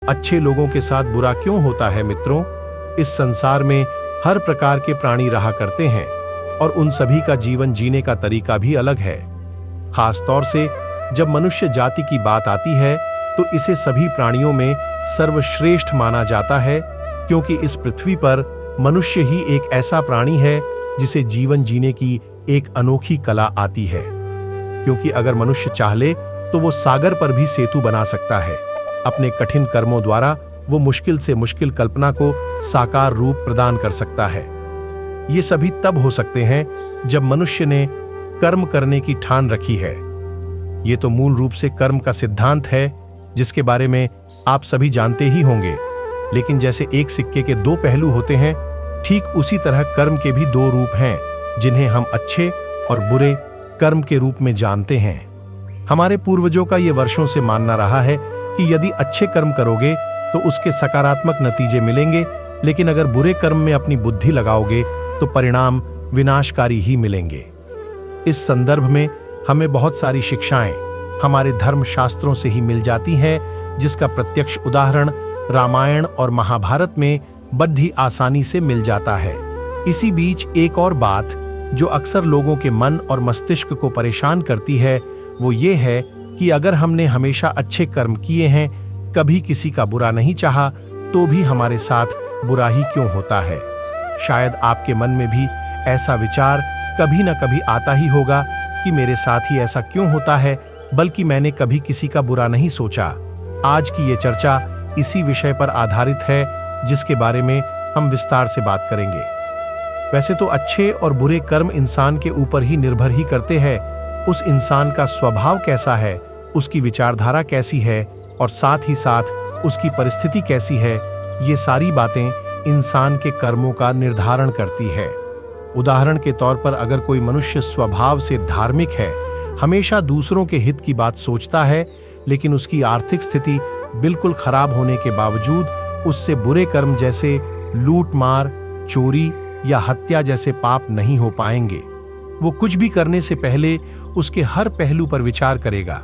अच्छे लोगों के साथ बुरा क्यों होता है मित्रों? इस संसार में हर प्रकार के प्राणी रहा करते हैं और उन सभी का जीवन जीने का तरीका भी अलग है। खास तौर से जब मनुष्य जाति की बात आती है तो इसे सभी प्राणियों में सर्वश्रेष्ठ माना जाता है, क्योंकि इस पृथ्वी पर मनुष्य ही एक ऐसा प्राणी है जिसे जीवन जीने की एक अनोखी कला आती है। क्योंकि अगर मनुष्य चाह ले तो वो सागर पर भी सेतु बना सकता है। अपने कठिन कर्मों द्वारा वो मुश्किल से मुश्किल कल्पना को साकार रूप प्रदान कर सकता है। ये सभी तब हो सकते हैं जब मनुष्य ने कर्म करने की ठान रखी है। ये तो मूल रूप से कर्म का सिद्धांत है, जिसके बारे में आप सभी जानते ही होंगे। लेकिन जैसे एक सिक्के के दो पहलू होते हैं, ठीक उसी तरह कर्म के भी दो रूप हैं, जिन्हें हम अच्छे और बुरे कर्म के रूप में जानते हैं। हमारे पूर्वजों का ये वर्षों से मानना रहा है कि यदि अच्छे कर्म करोगे तो उसके सकारात्मक नतीजे मिलेंगे, लेकिन अगर बुरे कर्म में अपनी बुद्धि लगाओगे तो परिणाम विनाशकारी ही मिलेंगे। इस संदर्भ में हमें बहुत सारी शिक्षाएं हमारे धर्म शास्त्रों से ही मिल जाती हैं, जिसका प्रत्यक्ष उदाहरण रामायण और महाभारत में बड़ी आसानी से मिल जाता है। इसी बीच एक और बात जो अक्सर लोगों के मन और मस्तिष्क को परेशान करती है, वो ये है कि अगर हमने हमेशा अच्छे कर्म किए हैं, कभी किसी का बुरा नहीं चाहा, तो भी हमारे साथ बुरा ही क्यों होता है? शायद आपके मन में भी ऐसा विचार कभी न कभी आता ही होगा कि मेरे साथ ही ऐसा क्यों होता है, बल्कि मैंने कभी किसी का बुरा नहीं सोचा। आज की ये चर्चा इसी विषय पर आधारित है, जिसके बारे में हम विस्तार से बात करेंगे। वैसे तो अच्छे और बुरे कर्म इंसान के ऊपर ही निर्भर ही करते हैं। उस इंसान का स्वभाव कैसा है, उसकी विचारधारा कैसी है और साथ ही साथ उसकी परिस्थिति कैसी है, ये सारी बातें इंसान के कर्मों का निर्धारण करती है। उदाहरण के तौर पर अगर कोई मनुष्य स्वभाव से धार्मिक है, हमेशा दूसरों के हित की बात सोचता है, लेकिन उसकी आर्थिक स्थिति बिल्कुल खराब होने के बावजूद उससे बुरे कर्म जैसे लूट मार, चोरी या हत्या जैसे पाप नहीं हो पाएंगे। वो कुछ भी करने से पहले उसके हर पहलू पर विचार करेगा।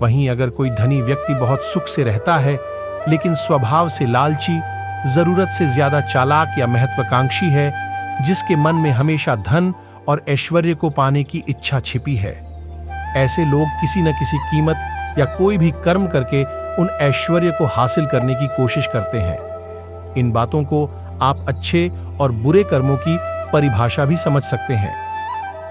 वहीं अगर कोई धनी व्यक्ति बहुत सुख से रहता है, लेकिन स्वभाव से लालची, जरूरत से ज्यादा चालाक या महत्वाकांक्षी है, जिसके मन में हमेशा धन और ऐश्वर्य को पाने की इच्छा छिपी है, ऐसे लोग किसी न किसी कीमत या कोई भी कर्म करके उन ऐश्वर्य को हासिल करने की कोशिश करते हैं। इन बातों को आप अच्छे और बुरे कर्मों की परिभाषा भी समझ सकते हैं।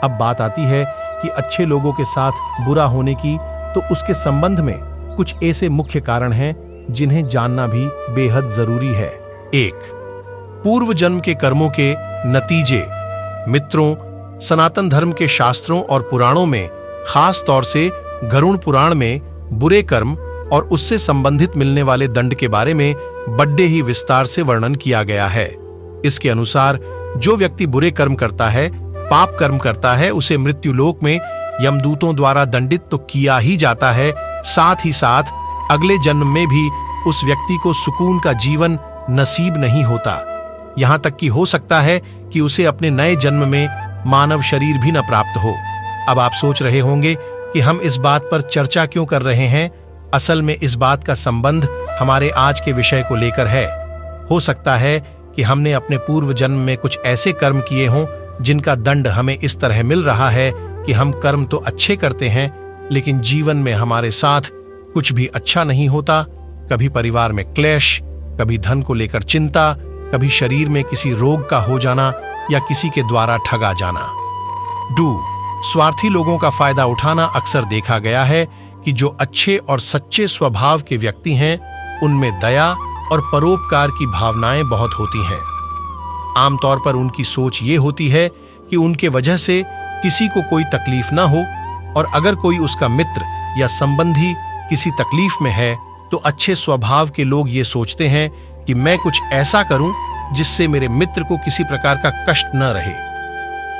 अब बात आती है कि अच्छे लोगों के साथ बुरा होने की, तो उसके संबंध में कुछ ऐसे मुख्य कारण हैं जिन्हें जानना भी बेहद जरूरी है। 1. पूर्व जन्म के कर्मों के नतीजे। मित्रों, सनातन धर्म के शास्त्रों और पुराणों में, खास तौर से गरुड़ पुराण में, बुरे कर्म और उससे संबंधित मिलने वाले दंड के बारे में बड़े ही विस्तार से वर्णन किया गया है। इसके अनुसार जो व्यक्ति बुरे कर्म करता है, पाप कर्म करता है, उसे मृत्युलोक में यमदूतों द्वारा दंडित तो किया ही जाता है, साथ ही साथ अगले जन्म में भी उस व्यक्ति को सुकून का जीवन नसीब नहीं होता। यहां तक कि हो सकता है कि उसे अपने नए जन्म में मानव शरीर भी न प्राप्त हो। अब आप सोच रहे होंगे कि हम इस बात पर चर्चा क्यों कर रहे हैं। असल में इस बात का संबंध हमारे आज के विषय को लेकर है। हो सकता है कि हमने अपने पूर्व जन्म में कुछ ऐसे कर्म किए हों जिनका दंड हमें इस तरह मिल रहा है कि हम कर्म तो अच्छे करते हैं, लेकिन जीवन में हमारे साथ कुछ भी अच्छा नहीं होता। कभी परिवार में क्लेश, कभी धन को लेकर चिंता, कभी शरीर में किसी रोग का हो जाना या किसी के द्वारा ठगा जाना। 2. स्वार्थी लोगों का फायदा उठाना। अक्सर देखा गया है कि जो अच्छे और सच्चे स्वभाव के व्यक्ति हैं, उनमें दया और परोपकार की भावनाएं बहुत होती हैं। आमतौर पर उनकी सोच ये होती है कि उनके वजह से किसी को कोई तकलीफ ना हो, और अगर कोई उसका मित्र या संबंधी किसी तकलीफ में है तो अच्छे स्वभाव के लोग ये सोचते हैं कि मैं कुछ ऐसा करूं जिससे मेरे मित्र को किसी प्रकार का कष्ट न रहे।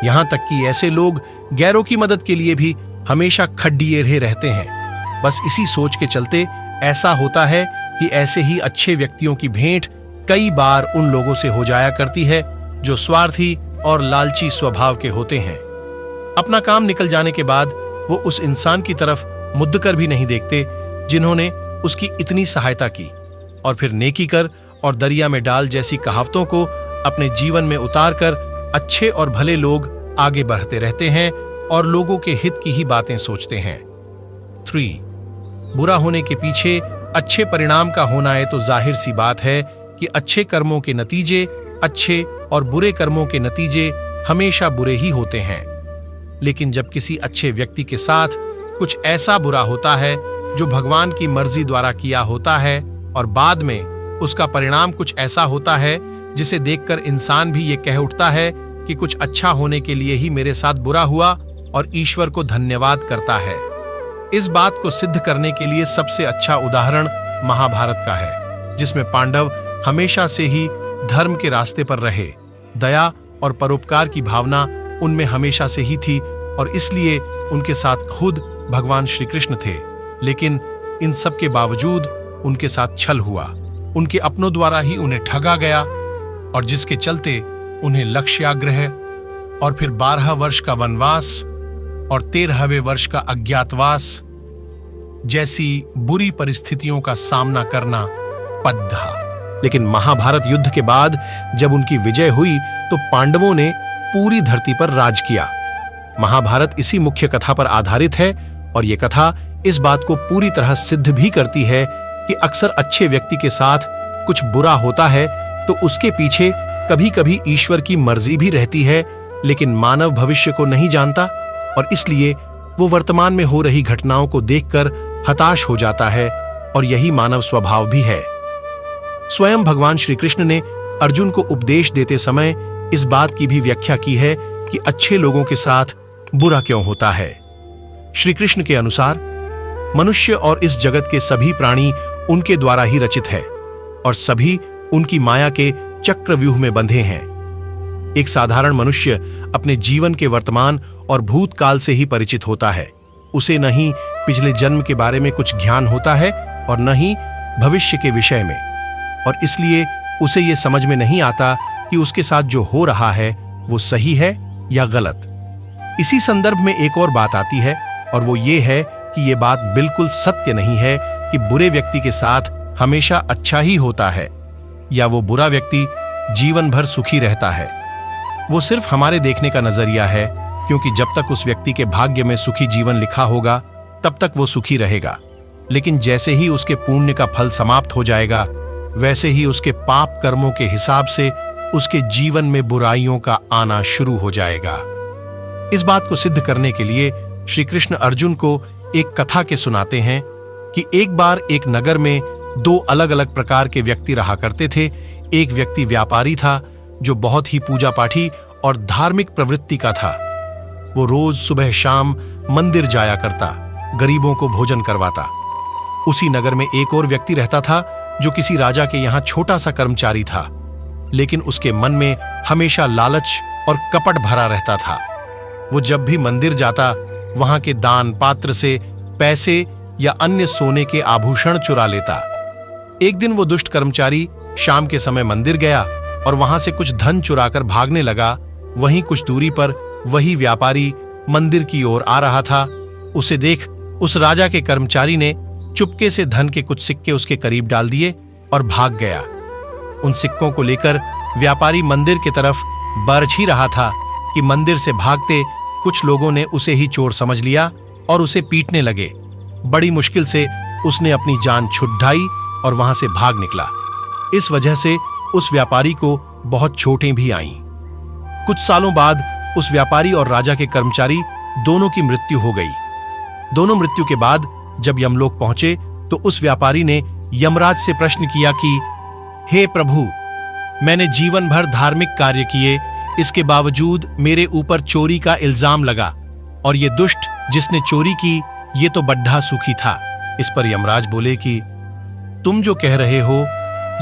यहां तक कि ऐसे लोग गैरों की मदद के लिए भी हमेशा खड्डिए रहते हैं। बस इसी सोच के चलते ऐसा होता है कि ऐसे ही अच्छे व्यक्तियों की भेंट कई बार उन लोगों से हो जाया करती है जो स्वार्थी और लालची स्वभाव के होते हैं। अपना काम निकल जाने के बाद वो उस इंसान की तरफ मुद्द कर भी नहीं देखते जिन्होंने उसकी इतनी सहायता की। और फिर नेकी कर और दरिया में डाल जैसी कहावतों को अपने जीवन में उतारकर अच्छे और भले लोग आगे बढ़ते रहते हैं और लोगों के हित की ही बातें सोचते हैं। 3. बुरा होने के पीछे अच्छे परिणाम का होना है तो जाहिर सी बात है कि अच्छे कर्मों के नतीजे अच्छे और बुरे कर्मों के नतीजे हमेशा बुरे ही होते हैं। लेकिन जब किसी अच्छे व्यक्ति के साथ कुछ ऐसा बुरा होता है जो भगवान की मर्जी द्वारा किया होता है और बाद में उसका परिणाम कुछ ऐसा होता है जिसे देखकर इंसान भी ये कह उठता है कि कुछ अच्छा होने के लिए ही मेरे साथ बुरा हुआ और ईश्वर को धन्यवाद करता है। इस बात को सिद्ध करने के लिए सबसे अच्छा उदाहरण महाभारत का है, जिसमें पांडव हमेशा से ही धर्म के रास्ते पर रहे। दया और परोपकार की भावना उनमें हमेशा से ही थी और इसलिए उनके साथ खुद भगवान श्री कृष्ण थे। लेकिन इन सब के बावजूद उनके साथ छल हुआ, उनके अपनों द्वारा ही उन्हें ठगा गया और जिसके चलते उन्हें लक्ष्याग्रह और फिर 12 वर्ष का वनवास और 13वें वर्ष का अज्ञातवास जैसी बुरी परिस्थितियों का सामना करना पद्धा। लेकिन महाभारत युद्ध के बाद जब उनकी विजय हुई तो पांडवों ने पूरी धरती पर राज किया। महाभारत इसी मुख्य कथा पर आधारित है और यह कथा इस बात को पूरी तरह सिद्ध भी करती है कि अक्सर अच्छे व्यक्ति के साथ कुछ बुरा होता है तो उसके पीछे कभी कभी ईश्वर की मर्जी भी रहती है, लेकिन मानव भविष्य को नहीं जानता और इसलिए वो वर्तमान में हो रही घटनाओं को देखकर हताश हो जाता है और यही मानव स्वभाव भी है। स्वयं भगवान श्री कृष्ण ने अर्जुन को उपदेश देते समय इस बात की भी व्याख्या की है कि अच्छे लोगों के साथ बुरा क्यों होता है। श्री कृष्ण के अनुसार मनुष्य और इस जगत के सभी प्राणी उनके द्वारा ही रचित है और सभी उनकी माया के चक्रव्यूह में बंधे हैं। एक साधारण मनुष्य अपने जीवन के वर्तमान और भूतकाल से ही परिचित होता है। उसे न ही पिछले जन्म के बारे में कुछ ज्ञान होता है और न ही भविष्य के विषय में, और इसलिए उसे यह समझ में नहीं आता कि उसके साथ जो हो रहा है वो सही है या गलत। इसी संदर्भ में एक और बात आती है और वो ये है कि ये बात बिल्कुल सत्य नहीं है कि बुरे व्यक्ति के साथ हमेशा अच्छा ही होता है या वो बुरा व्यक्ति जीवन भर सुखी रहता है। वो सिर्फ हमारे देखने का नजरिया है, क्योंकि जब तक उस व्यक्ति के भाग्य में सुखी जीवन लिखा होगा तब तक वो सुखी रहेगा। लेकिन जैसे ही उसके पुण्य का फल समाप्त हो जाएगा वैसे ही उसके पाप कर्मों के हिसाब से उसके जीवन में बुराइयों का आना शुरू हो जाएगा। इस बात को सिद्ध करने के लिए श्री कृष्ण अर्जुन को एक कथा के सुनाते हैं कि एक बार एक नगर में 2 अलग अलग प्रकार के व्यक्ति रहा करते थे। एक व्यक्ति व्यापारी था जो बहुत ही पूजा पाठी और धार्मिक प्रवृत्ति का था। वो रोज सुबह शाम मंदिर जाया करता, गरीबों को भोजन करवाता। उसी नगर में एक और व्यक्ति रहता था जो किसी राजा के यहाँ छोटा सा कर्मचारी था, लेकिन उसके मन में हमेशा लालच और कपट भरा रहता था। वो जब भी मंदिर जाता वहां के दान पात्र से पैसे या अन्य सोने के आभूषण चुरा लेता। एक दिन वो दुष्ट कर्मचारी शाम के समय मंदिर गया और वहां से कुछ धन चुराकर भागने लगा। वहीं कुछ दूरी पर वही व्यापारी मंदिर की ओर आ रहा था। उसे देख उस राजा के कर्मचारी ने चुपके से धन के कुछ सिक्के उसके करीब डाल दिए और भाग गया। उन सिक्कों को लेकर व्यापारी मंदिर की तरफ बरछ ही रहा था कि मंदिर से भागते कुछ लोगों ने उसे ही चोर समझ लिया और उसे पीटने लगे। बड़ी मुश्किल से उसने अपनी जान छुड़ाई और वहां से भाग निकला। इस वजह से उस व्यापारी को बहुत चोटें भी आईं। कुछ सालों बाद उस व्यापारी और राजा के कर्मचारी दोनों की मृत्यु हो गई। दोनों मृत्यु के बाद जब यमलोक पहुंचे तो उस व्यापारी ने यमराज से प्रश्न किया कि हे प्रभु, मैंने जीवन भर धार्मिक कार्य किए, इसके बावजूद मेरे ऊपर चोरी का इल्जाम लगा और ये दुष्ट जिसने चोरी की ये तो बड्ढा सुखी था। इस पर यमराज बोले कि तुम जो कह रहे हो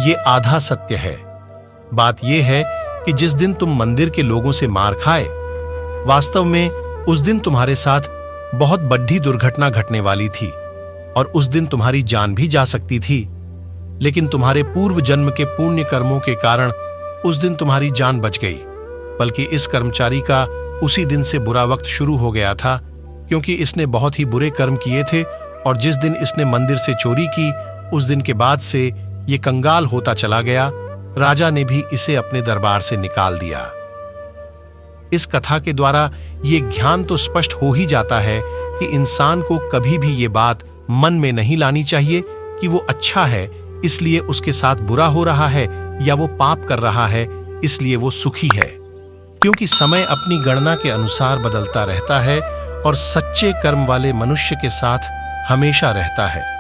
ये आधा सत्य है। बात यह है कि जिस दिन तुम मंदिर के लोगों से मार खाए, वास्तव में उस दिन तुम्हारे साथ बहुत बड़ी दुर्घटना घटने वाली थी और उस दिन तुम्हारी जान भी जा सकती थी, लेकिन तुम्हारे पूर्व जन्म के पुण्य कर्मों के कारण उस दिन तुम्हारी जान बच गई। बल्कि इस कर्मचारी का उसी दिन से बुरा वक्त शुरू हो गया था, क्योंकि इसने बहुत ही बुरे कर्म किए थे और जिस दिन इसने मंदिर से चोरी की उस दिन के बाद से ये कंगाल होता चला गया। राजा ने भी इसे अपने दरबार से निकाल दिया। इस कथा के द्वारा ये ज्ञान तो स्पष्ट हो ही जाता है कि इंसान को कभी भी ये बात मन में नहीं लानी चाहिए कि वो अच्छा है इसलिए उसके साथ बुरा हो रहा है, या वो पाप कर रहा है इसलिए वो सुखी है, क्योंकि समय अपनी गणना के अनुसार बदलता रहता है और सच्चे कर्म वाले मनुष्य के साथ हमेशा रहता है।